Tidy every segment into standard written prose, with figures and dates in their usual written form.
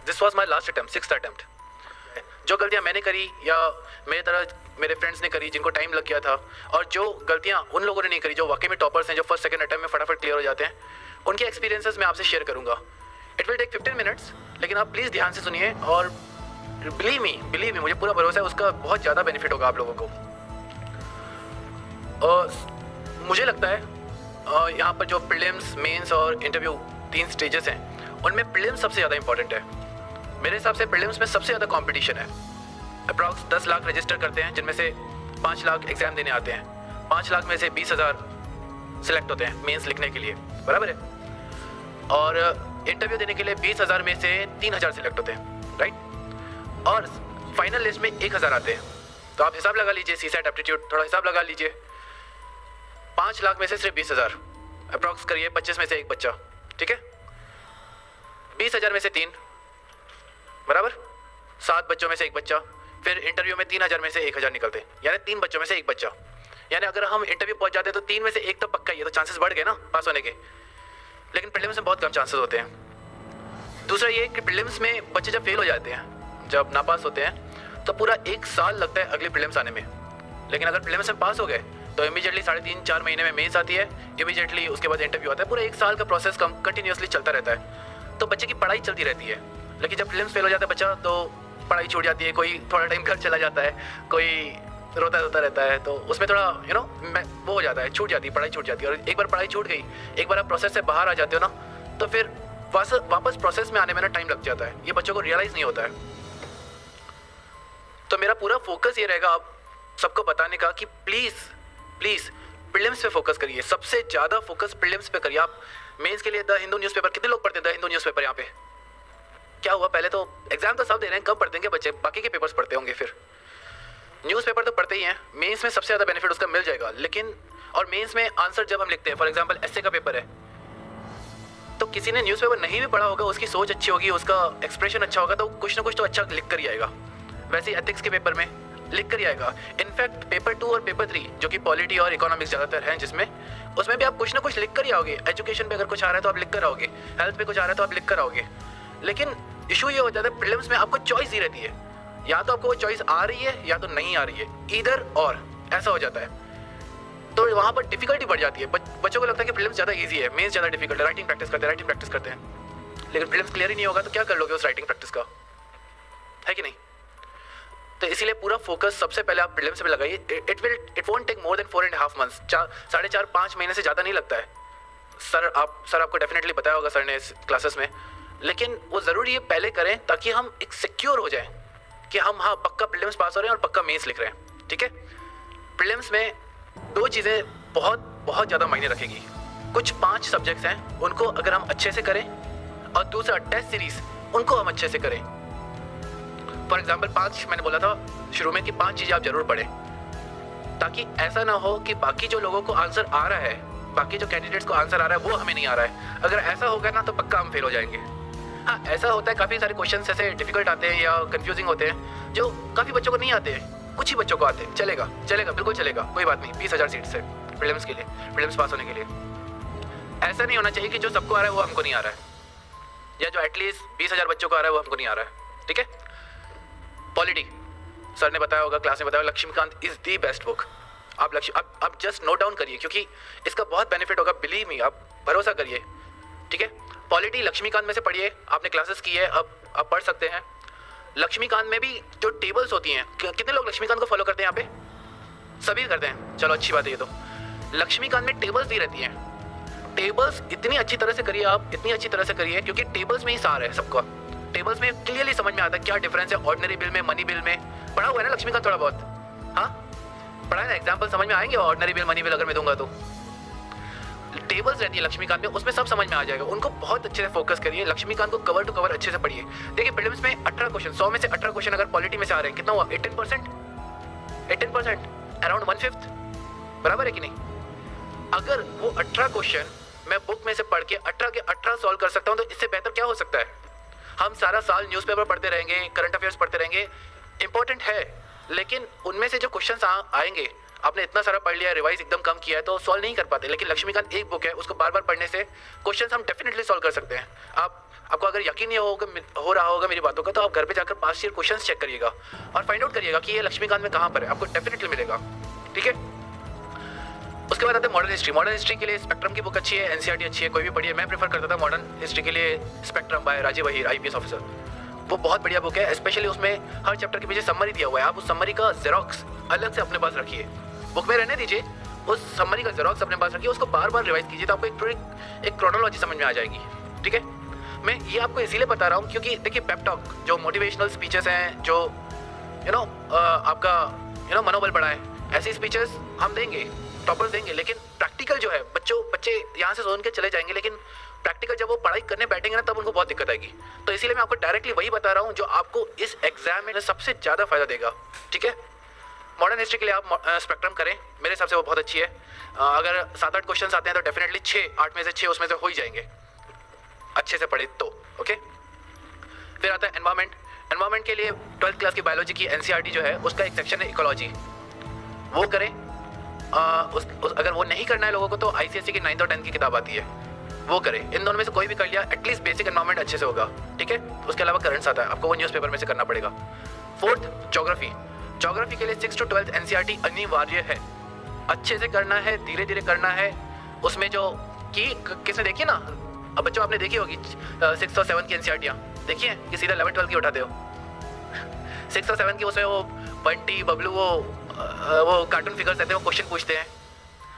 This was my last attempt, 6th attempt. जो गलतियाँ मैंने करी या मेरे तरह मेरे फ्रेंड्स ने करी जिनको टाइम लग गया था, और जो गलतियाँ उन लोगों ने नहीं करी जो वाकई में टॉपर्स हैं, जो फर्स्ट सेकंड अटैम्प्ट में फटाफट क्लियर हो जाते हैं, उनके एक्सपीरियंसेस मैं आपसे शेयर करूँगा। इट विल टेक 15 मिनट्स, लेकिन आप प्लीज़ ध्यान से सुनिए और बिलीव मी, मुझे पूरा भरोसा है उसका बहुत ज़्यादा बेनिफिट होगा आप लोगों को। मुझे लगता है यहाँ पर जो प्रीलिम्स, मेंस और इंटरव्यू 3 स्टेजेस हैं, उनमें प्रीलिम्स सबसे ज़्यादा इंपॉर्टेंट है। मेरे हिसाब से प्रीलिम्स में सबसे ज़्यादा कंपटीशन है। अप्रॉक्स 10 लाख रजिस्टर करते हैं, जिनमें से 5 लाख एग्ज़ाम देने आते हैं। 5 लाख में से 20,000 सिलेक्ट होते हैं मेंस लिखने के लिए, बराबर है। और इंटरव्यू देने के लिए 20,000 में से 3,000 सिलेक्ट होते हैं, राइट। और फाइनल लिस्ट में 1,000 आते हैं। तो आप हिसाब लगा लीजिए, सीसेट एप्टीट्यूड थोड़ा हिसाब लगा लीजिए। 5 लाख में से सिर्फ 20,000, अप्रॉक्स करिए 25 में से एक बच्चा, ठीक है। 20,000 में से 3, बराबर 7 बच्चों में से एक बच्चा। फिर इंटरव्यू में 3,000 में से 1,000 निकलते हैं, यानी 3 बच्चों में से एक बच्चा। यानी अगर हम इंटरव्यू पहुंच जाते हैं तो 3 में से एक तो पक्का ही है, तो चांसेस बढ़ गए ना पास होने के। लेकिन प्रीलिम्स में बहुत कम चांसेस होते हैं। दूसरा ये कि प्रीलिम्स में बच्चे जब फेल हो जाते हैं, जब नापास होते हैं, तो पूरा 1 साल लगता है अगली प्रीलिम्स आने में। लेकिन अगर प्रीलिम्स में पास हो गए तो इमीडिएटली 3.5-4 महीने में मेंस आती है, इमीडिएटली उसके बाद इंटरव्यू आता है। पूरा 1 साल का प्रोसेस कंटिन्यूसली चलता रहता है, तो बच्चे की पढ़ाई चलती रहती है। लेकिन जब प्रीलिम्स फेल हो जाता है बच्चा, तो पढ़ाई छूट जाती है। कोई थोड़ा टाइम घर चला जाता है, कोई रोता रहता है, तो उसमें थोड़ा वो हो जाता है, छूट जाती है, पढ़ाई छूट जाती है। और एक बार पढ़ाई छूट गई, एक बार आप प्रोसेस से बाहर आ जाते हो ना, तो फिर वापस प्रोसेस में आने में ना टाइम लग जाता है। ये बच्चों को रियलाइज़ नहीं होता है। तो मेरा पूरा फोकस ये रहेगा आप सबको बताने का कि प्लीज़ प्रीलिम्स पे फोकस करिए। सबसे ज़्यादा फोकस प्रीलिम्स पे करिए। आप मेंस के लिए द हिंदू न्यूज़पेपर, कितने लोग पढ़ते हैं द हिंदू न्यूज़पेपर? यहाँ पे क्या हुआ, पहले तो एग्जाम तो सब दे रहे हैं, कब पढ़ते हैं बच्चे? बाकी के पेपर्स पढ़ते होंगे। फिर न्यूज़पेपर तो पढ़ते ही हैं। मेंस में सबसे ज़्यादा बेनिफिट उसका मिल जाएगा। लेकिन और मेंस में आंसर जब हम लिखते हैं, फॉर एग्जांपल एस्से का पेपर है, तो किसी ने न्यूज़पेपर नहीं भी पढ़ा होगा, उसकी सोच अच्छी होगी, उसका एक्सप्रेशन अच्छा होगा, तो कुछ ना कुछ तो अच्छा लिख कर ही आएगा। वैसे ही एथिक्स के पेपर में लिख कर ही आएगा। इनफैक्ट पेपर 2 और पेपर 3 जो कि पॉलिटी और इकोनॉमिक्स ज़्यादातर हैं, उसमें भी आप कुछ ना कुछ लिख कर ही आओगे। एजुकेशन पे अगर कुछ आ रहा है तो आप लिख कर आओगे, हेल्थ पे कुछ आ रहा है तो आप लिख कर आओगे। लेकिन इशू ये हो जाता है प्रीलिम्स में आपको चॉइस दी रहती है, या तो आपको वो चॉइस आ रही है या तो नहीं आ रही है, ईदर और ऐसा हो जाता है। तो वहाँ पर डिफिकल्टी बढ़ जाती है। बच्चों को लगता है कि प्रीलिम्स ज़्यादा इजी है, मेंस ज़्यादा डिफिकल्ट है। राइटिंग प्रैक्टिस करते हैं, लेकिन प्रीलिम्स क्लियर ही नहीं होगा तो क्या कर लोगे उस राइटिंग प्रैक्टिस का, है कि नहीं? तो इसीलिए पूरा फोकस सबसे पहले आप प्रीलिम्स पे लगाइए। It won't take more than 4.5 months, 4.5 महीने से ज़्यादा नहीं लगता है। सर आपको डेफिनेटली बताया होगा सर ने इस क्लासेस में। लेकिन वो ज़रूरी है पहले करें, ताकि हम एक सिक्योर हो जाए कि हम हाँ पक्का प्रीलिम्स पास हो रहे हैं और पक्का मेंस लिख रहे हैं, ठीक है। प्रीलिम्स में 2 चीज़ें बहुत ज़्यादा मायने रखेगी। कुछ 5 सब्जेक्ट्स हैं, उनको अगर हम अच्छे से करें, और दूसरा टेस्ट सीरीज उनको हम अच्छे से करें। फॉर एग्जाम्पल 5 मैंने बोला था शुरू में कि 5 चीज़ें आप जरूर पढ़ें, ताकि ऐसा ना हो कि बाकी जो लोगों को आंसर आ रहा है, बाकी जो कैंडिडेट्स को आंसर आ रहा है वो हमें नहीं आ रहा है। अगर ऐसा होगा ना तो पक्का हम फेल हो जाएंगे। हाँ, ऐसा होता है, काफ़ी सारे क्वेश्चन ऐसे डिफिकल्ट आते हैं या कंफ्यूजिंग होते हैं जो काफ़ी बच्चों को नहीं आते हैं, कुछ ही बच्चों को आते हैं। चलेगा बिल्कुल चलेगा, कोई बात नहीं। 20,000 सीट्स है प्रीलिम्स के लिए, प्रीलिम्स पास होने के लिए। ऐसा नहीं होना चाहिए कि जो सबको आ रहा है वो हमको नहीं आ रहा है, या जो एटलीस्ट 20,000 बच्चों को आ रहा है वो हमको नहीं आ रहा है, ठीक है। पॉलिटी सर ने बताया होगा, क्लास में बताया, Laxmikanth is the best book. आप जस्ट नोट डाउन करिए, क्योंकि इसका बहुत बेनिफिट होगा, बिलीव मी, आप भरोसा करिए, ठीक है। पॉलिटी लक्ष्मीकांत में से पढ़िए, आपने क्लासेस की है, अब आप पढ़ सकते हैं। लक्ष्मीकांत में भी जो टेबल्स होती हैं, कितने लोग लक्ष्मीकांत को फॉलो करते हैं यहाँ पे? सभी करते हैं, चलो अच्छी बात है। ये तो लक्ष्मीकांत में टेबल्स दी रहती हैं। टेबल्स इतनी अच्छी तरह से करिए आप, इतनी अच्छी तरह से करिए, क्योंकि टेबल्स में ही सार है सबका। टेबल्स में क्लियरली समझ में आता है क्या डिफरेंस है ऑर्डिनरी बिल में, मनी बिल में। पढ़ा हुआ है ना लक्ष्मीकांत थोड़ा बहुत? हाँ पढ़ा है ना, एग्जाम्पल समझ में आएंगे ऑर्डिनरी बिल, मनी बिल अगर मैं दूंगा तो। टेबल्स रहती है लक्ष्मीकांत में, उसमें सब समझ में आ जाएगा। उनको बहुत अच्छे से फोकस करिए, लक्ष्मीकांत को कवर टू कवर अच्छे से पढ़िए। देखिए प्रीलिम्स में 18 क्वेश्चन, 100 में से 18 क्वेश्चन अगर पॉलिटी में से आ रहे हैं, कितना हुआ? 18%, अराउंड 1/5, बराबर है कि नहीं? अगर वो 18 क्वेश्चन मैं बुक में से पढ़ के 18 के 18 सॉल्व कर सकता हूँ, तो इससे बेहतर क्या हो सकता है? हम सारा साल न्यूज़पेपर पढ़ते रहेंगे, करंट अफेयर्स पढ़ते रहेंगे, इंपॉर्टेंट है, लेकिन उनमें से जो क्वेश्चंस आएंगे, आपने इतना सारा पढ़ लिया, रिवाइज एकदम कम किया है, तो सॉल्व नहीं कर पाते। लेकिन लक्ष्मीकांत एक बुक है, उसको बार बार पढ़ने से क्वेश्चंस हम डेफिनेटली सॉल्व कर सकते हैं। आप आपको अगर यकीन नहीं हो रहा होगा मेरी बातों का, तो आप घर पे जाकर पास्ट ईयर क्वेश्चंस चेक करिएगा और फाइंड आउट करिएगा कि ये लक्ष्मीकांत में कहाँ पर है, आपको डेफिनेटली मिलेगा। ठीक है, उसके बाद आते हैं मॉडर्न हिस्ट्री। मॉडर्न हिस्ट्री के लिए स्पेक्ट्रम की बुक अच्छी है, एनसीईआरटी अच्छी है, कोई भी पढ़िए। मैं प्रेफर करता था मॉडर्न हिस्ट्री के लिए spectrum by Rajiv Ahir, IPS officer. वो बहुत बढ़िया बुक है, स्पेशली उसमें हर चैप्टर के पीछे समरी दिया हुआ है। आप उस समरी का जेरोक्स अलग से अपने पास रखिए, बुक में रहने दीजिए, उस समरी का जेरोक्स अपने पास रखिए, उसको बार बार रिवाइज कीजिए, तो आपको एक क्रोनोलॉजी समझ में आ जाएगी। ठीक है, मैं ये आपको इसीलिए बता रहा हूँ क्योंकि देखिए पेप टॉक जो मोटिवेशनल स्पीचेस हैं, जो आपका मनोबल बढ़ाए, ऐसी स्पीचेस हम देंगे, टॉपर्स देंगे, लेकिन प्रैक्टिकल जो है बच्चे यहाँ से सोच के चले जाएंगे, लेकिन प्रैक्टिकल जब वो पढ़ाई करने बैठेंगे ना तब उनको बहुत दिक्कत आएगी। तो इसीलिए मैं आपको डायरेक्टली वही बता रहा हूँ जो आपको इस एग्जाम में सबसे ज़्यादा फायदा देगा। ठीक है, मॉडर्न हिस्ट्री के लिए आप स्पेक्ट्रम करें, मेरे हिसाब से वो बहुत अच्छी है। अगर 7-8 क्वेश्चन आते हैं तो डेफिनेटली 8 में से 6 उसमें से हो ही जाएंगे अच्छे से पढ़े तो। ओके, फिर आता है एनवायरमेंट। एनवायरमेंट के लिए 12th क्लास की बायोलॉजी की एनसीईआरटी जो है उसका एक सेक्शन है इकोलॉजी, वो करें। अगर वो नहीं करना है लोगों को तो आईसीएसई की 9th और 10th की किताब आती है, वो करें। इन दोनों में से कोई भी कर लिया, एटलीस्ट बेसिक एनवायरमेंट अच्छे से होगा। ठीक है, उसके अलावा करंट्स आता है, आपको वो न्यूज़पेपर में से करना पड़ेगा। 4th geography. ज्योग्राफी के लिए 6th to 12th एनसीईआरटी अनिवार्य है, अच्छे से करना है, धीरे धीरे करना है। उसमें जो की किसने देखी ना, अब बच्चों आपने देखी होगी 6th और 7th की एनसीईआरटियाँ देखिए कि सीधा 11th 12th की उठाते हो। 6th और 7th की उसमें वो बंटी बबलू वो कार्टून फिगर्स रहते हैं, वो क्वेश्चन पूछते हैं,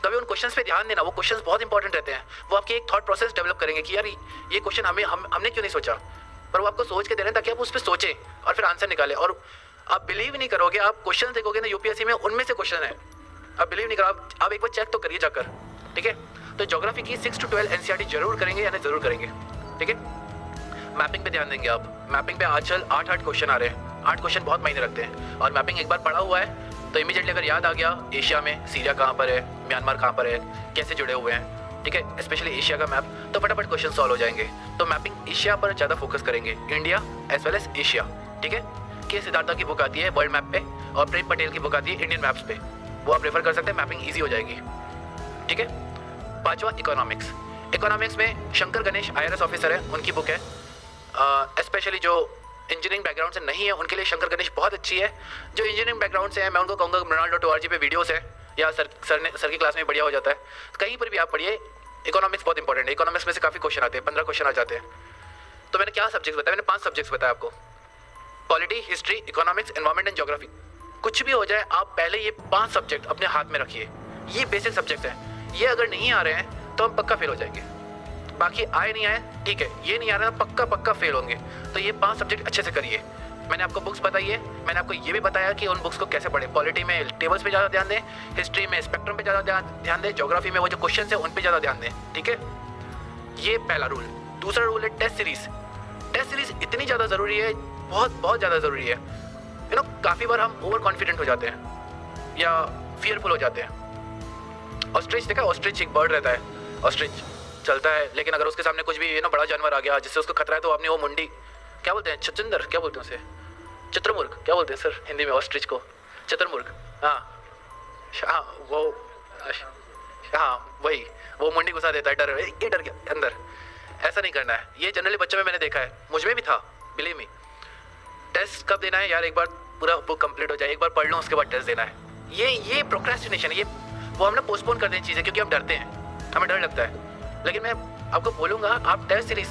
कभी उन क्वेश्चंस पे ध्यान देना, वो क्वेश्चंस बहुत इंपॉर्टेंट रहते हैं। वो आपकी एक थॉट प्रोसेस डेवलप करेंगे कि यार ये क्वेश्चन हमने क्यों नहीं सोचा, पर वो आपको सोच के दे रहे हैं ताकि आप उस पर सोचें और फिर आंसर निकालें। और आप बिलीव नहीं करोगे, आप क्वेश्चन देखोगे ना यूपीएससी में, उनमें से क्वेश्चन है, आप बिलीव नहीं करो, आप एक बार चेक तो करिए जाकर। ठीक है, तो ज्योग्राफी की 6 to 12 एनसीईआरटी जरूर करेंगे, यानी जरूर करेंगे। ठीक है, मैपिंग पे ध्यान देंगे आप। मैपिंग पे आजकल 8 क्वेश्चन आ रहे हैं, 8 क्वेश्चन बहुत मायने रखते हैं। और मैपिंग एक बार पढ़ा हुआ है तो इमीडिएटली अगर याद आ गया एशिया में सीरिया कहाँ पर है, म्यांमार कहाँ पर है, कैसे जुड़े हुए हैं, ठीक है, स्पेशली एशिया का मैप, तो फटाफट क्वेश्चन सॉल्व हो जाएंगे। तो मैपिंग एशिया पर ज़्यादा फोकस करेंगे, India as well as Asia. ठीक है, के सिद्धार्था की बुक आती है वर्ल्ड मैप पे और प्रेम पटेल की बुक आती है इंडियन मैप्स पे, वो आप रेफर कर सकते हैं, मैपिंग ईजी हो जाएगी। ठीक है, 5वां इकोनॉमिक्स। इकोनॉमिक्स में शंकर गणेश IRS ऑफिसर है, उनकी बुक है। स्पेशली जो इंजीनियरिंग बैकग्राउंड से नहीं है उनके लिए शंकर गणेश बहुत अच्छी है। जो इंजीनियरिंग बैकग्राउंड से है मैं उनको कहूँगा mrinal.org पे वीडियोस है, या सर की क्लास में बढ़िया हो जाता है, कहीं पर भी आप पढ़िए। इकोनॉमिक्स बहुत इंपॉर्टेंट है, इकोनॉमिक्स में से काफ़ी क्वेश्चन आते हैं, 15 क्वेश्चन आ जाते हैं। तो मैंने क्या सब्जेक्ट्स बताया, मैंने 5 सब्जेक्ट्स बताया आपको, polity, history, economics, environment and geography. कुछ भी हो जाए आप पहले ये 5 सब्जेक्ट अपने हाथ में रखिए, ये बेसिक सब्जेक्ट्स हैं। ये अगर नहीं आ रहे हैं तो हम पक्का फेल हो जाएंगे, बाकी आए नहीं आए ठीक है, ये नहीं आ रहा तो पक्का फेल होंगे। तो ये 5 सब्जेक्ट अच्छे से करिए। मैंने आपको बुक्स बताई है, मैंने आपको ये भी बताया कि उन बुक्स को कैसे पढ़ें। पॉलिटी में टेबल्स पे ज़्यादा ध्यान दें, हिस्ट्री में स्पेक्ट्रम पे ज़्यादा ध्यान दें, ज्योग्राफी में वो जो क्वेश्चन है उन पे ज़्यादा ध्यान दें। ठीक है, ये पहला रूल। दूसरा रूल है टेस्ट सीरीज। टेस्ट सीरीज इतनी ज़्यादा ज़रूरी है, बहुत ज़्यादा ज़रूरी है। काफ़ी बार हम ओवर कॉन्फिडेंट हो जाते हैं या फियरफुल हो जाते हैं। ऑस्ट्रिच देखा, ऑस्ट्रिच एक बर्ड रहता है, ऑस्ट्रिच चलता है, लेकिन अगर उसके सामने कुछ भी बड़ा जानवर आ गया जिससे उसको खतरा है तो अपनी वो मुंडी, क्या बोलते हैं, छछूंदर, क्या बोलते हैं उसे, चित्रमुर्ग, क्या बोलते हैं सर हिंदी में ऑस्ट्रिच को, चित्रमुर्ग, हाँ वही, वो मुंडी घुसा देता है, ये डर गया अंदर। ऐसा नहीं करना है, ये जनरली बच्चों में मैंने देखा है, मुझ में भी था, बिलीव मी। टेस्ट कब देना है यार, एक बार पूरा बुक कंप्लीट हो जाए, एक बार पढ़ लो उसके बाद टेस्ट देना है। ये प्रोक्रेस्टिनेशन, ये वो हमने पोस्टपोन कर देनी चीज़ें क्योंकि हम डरते हैं, हमें डर लगता है। लेकिन मैं आपको बोलूँगा आप टेस्ट सीरीज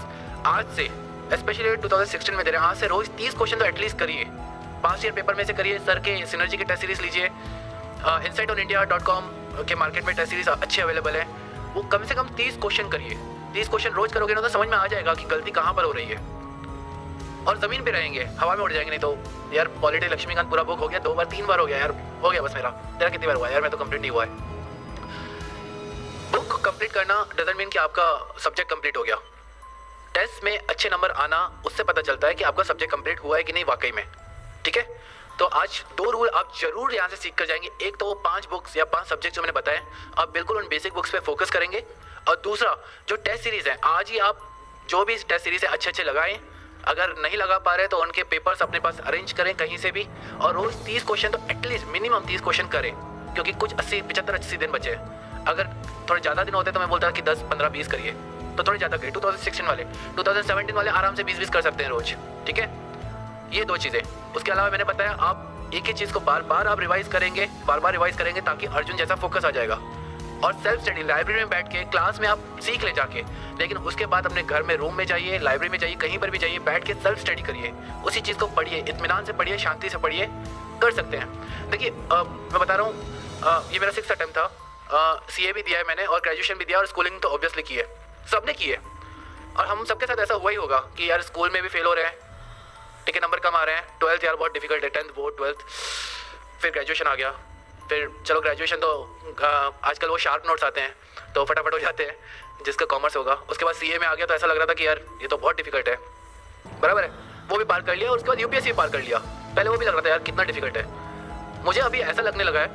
आज से, स्पेशली 2016 में दे रहे हैं, आज से रोज़ 30 क्वेश्चन तो एटलीस्ट करिए। पास्ट ईयर पेपर में से करिए, सर के सिनर्जी की टेस्ट सीरीज लीजिए, insightonIndia.com के मार्केट में टेस्ट सीरीज अच्छी अवेलेबल है, वो कम से कम 30 क्वेश्चन करिए। 30 क्वेश्चन रोज करोगे ना तो समझ में आ जाएगा कि गलती कहाँ पर हो रही है, और ज़मीन पे रहेंगे, हवा में उड़ जाएंगे नहीं तो। यार पॉलिटी लक्ष्मीकांत पूरा बुक हो गया, 2 बार 3 बार हो गया यार, हो गया बस मेरा। तेरा कितनी बार हुआ यार, मैं तो कंप्लीट नहीं हुआ है। बुक कंप्लीट करना डजंट मीन कि आपका सब्जेक्ट कंप्लीट हो गया। टेस्ट में अच्छे नंबर आना उससे पता चलता है कि आपका सब्जेक्ट कंप्लीट हुआ है कि नहीं वाकई में। ठीक है, तो आज 2 रूल आप जरूर यहाँ से सीख कर जाएंगे। एक तो वो 5 बुक्स या 5 सब्जेक्ट जो मैंने बताए, आप बिल्कुल उन बेसिक बुक्स पे फोकस करेंगे। और दूसरा जो टेस्ट सीरीज है, आज ही आप जो भी टेस्ट सीरीज है अच्छे लगाएं। अगर नहीं लगा पा रहे तो उनके पेपर्स अपने पास अरेंज करें कहीं से भी, और रोज 30 क्वेश्चन तो एटलीस्ट मिनिमम 30 क्वेश्चन करें, क्योंकि कुछ 75-80 दिन बचे हैं। अगर थोड़े ज़्यादा दिन होते तो मैं बोलता कि 10, 15, 20 करिए, तो थोड़े ज़्यादा गए 2016 वाले। 2017 वाले आराम से 20-20 कर सकते हैं रोज, ठीक है। ये 2 चीज़ें। उसके अलावा मैंने बताया आप एक ही चीज़ को बार बार आप रिवाइज करेंगे, बार बार रिवाइज करेंगे ताकि अर्जुन जैसा फोकस आ जाएगा। और सेल्फ स्टडी लाइब्रेरी में बैठ के क्लास में आप सीख ले जाके, लेकिन उसके बाद अपने घर में रूम में जाइए, लाइब्रेरी में जाइए, कहीं पर भी जाइए, बैठ के सेल्फ स्टडी करिए, उसी चीज़ को पढ़िए, इत्मीनान से पढ़िए, शांति से पढ़िए, कर सकते हैं। देखिए मैं बता रहा हूँ ये मेरा 6th अटेम्प्ट था। CA भी दिया है मैंने और ग्रेजुएशन भी दिया और स्कूलिंग तो ऑब्वियसली की है, सबने की है। और हम सबके साथ ऐसा हुआ ही होगा कि यार स्कूल में भी फेल हो रहे हैं, ठीक है, नंबर कम आ रहे हैं, 12th यार बहुत डिफिकल्ट है, 10th बोर्ड 12th, फिर ग्रेजुएशन आ गया, फिर चलो ग्रेजुएशन तो आजकल वो शार्प नोट्स आते हैं तो फटाफट हो जाते हैं जिसका कॉमर्स होगा। उसके बाद CA में आ गया तो ऐसा लग रहा था कि यार ये तो बहुत डिफिकल्ट है, बराबर है, वो भी पार कर लिया। और उसके बाद UPSC भी पार कर लिया। पहले वो भी लग रहा था यार कितना डिफिकल्ट है। मुझे अभी ऐसा लगने लगा है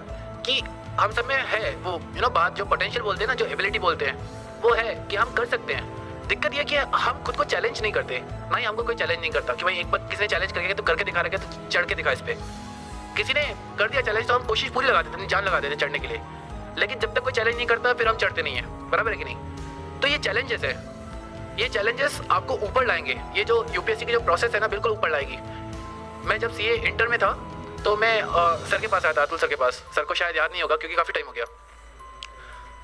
कि हम सब में है वो बात, जो पोटेंशियल बोलते हैं ना, जो एबिलिटी बोलते हैं, वो है कि हम कर सकते हैं। दिक्कत ये कि हम खुद को चैलेंज नहीं करते, ना ही हमको कोई चैलेंज नहीं करता कि भाई एक बार किसी ने चैलेंज करके तो करके दिखा रहा है तो चढ़ के दिखा इस पर। किसी ने कर दिया चैलेंज तो हम कोशिश पूरी लगा देते, जान लगा देते चढ़ने के लिए, लेकिन जब तक कोई चैलेंज नहीं करता फिर हम चढ़ते नहीं है, बराबर है कि नहीं। तो ये चैलेंजेस है, ये चैलेंजेस आपको ऊपर लाएंगे। ये जो UPSC की जो प्रोसेस है ना, बिल्कुल ऊपर लाएगी। मैं जब CA इंटर में था तो मैं सर के पास आया था, अतुल सर के पास। सर को शायद याद नहीं होगा क्योंकि काफ़ी टाइम हो गया।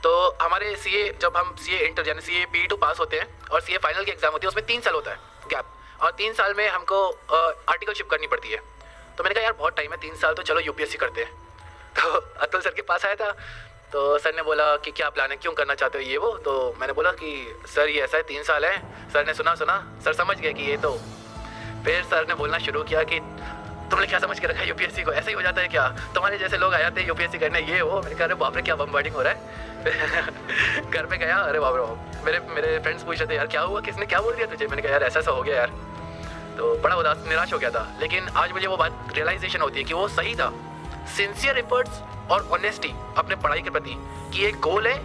तो हमारे जब हम CA इंटर यानी CA PE2 पास होते हैं और CA फाइनल की एग्जाम होती है, उसमें 3 साल होता है गैप, और 3 साल में हमको आर्टिकलशिप करनी पड़ती है। तो मैंने कहा यार बहुत टाइम है, 3 साल, तो चलो UPSC करते हैं। तो अतुल सर के पास आया था तो सर ने बोला कि क्या प्लान है, क्यों करना चाहते हो ये वो। तो मैंने बोला कि सर ये ऐसा है, 3 साल है। सर ने सुना, सर समझ गए कि ये तो। फिर सर ने बोलना शुरू किया कि तुमने क्या समझ के रखा है UPSC को, ऐसे ही हो जाता है क्या, तुम्हारे जैसे लोग आ जाते हैं UPSC करने, ये वो। मैंने कहा अरे बाप रे क्या बम्बार्डिंग हो रहा है। घर पे गया, अरे बाप रे, मेरे फ्रेंड्स पूछ रहे थे यार क्या हुआ, किसने क्या बोल दिया तुझे। मैंने कहा यार ऐसा हो गया यार, तो बड़ा उदास निराश हो गया था। लेकिन आज मुझे वो बात रियलाइजेशन होती है कि वो सही था। सिंसियर एफर्ट्स और ऑनेस्टी अपने पढ़ाई के प्रति कि एक गोल है।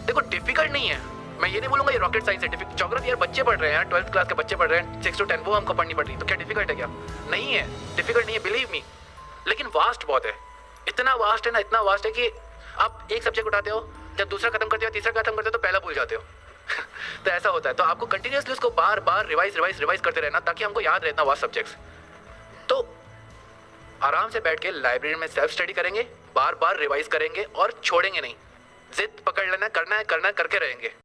देखो डिफिकल्ट नहीं है, मैं ये नहीं बोलूँगा ये रॉकेट साइंस है। ज्योग्राफी यार बच्चे पढ़ रहे हैं यार, 12th क्लास के बच्चे पढ़ रहे हैं, 6 to 10 वो हमको पढ़नी पड़ रही, तो क्या डिफिकल्ट है क्या? नहीं है, डिफिकल्ट नहीं है, बिलीव मी। लेकिन वास्ट बहुत है, इतना वास्ट है ना, इतना वास्ट है कि आप एक सब्जेक्ट उठाते हो, जब दूसरा खत्म करते हो, तीसरा खत्म करते हो तो पहला भूल जाते हो। तो ऐसा होता है। तो आपको कंटिन्यूसली उसको बार बार रिवाइज करते रहना ताकि हमको याद रहना वास्ट सब्जेक्ट्स। तो आराम से बैठ के लाइब्रेरी में सेल्फ स्टडी करेंगे, बार बार रिवाइज करेंगे और छोड़ेंगे नहीं। जिद पकड़ लेना, करना है करके रहेंगे।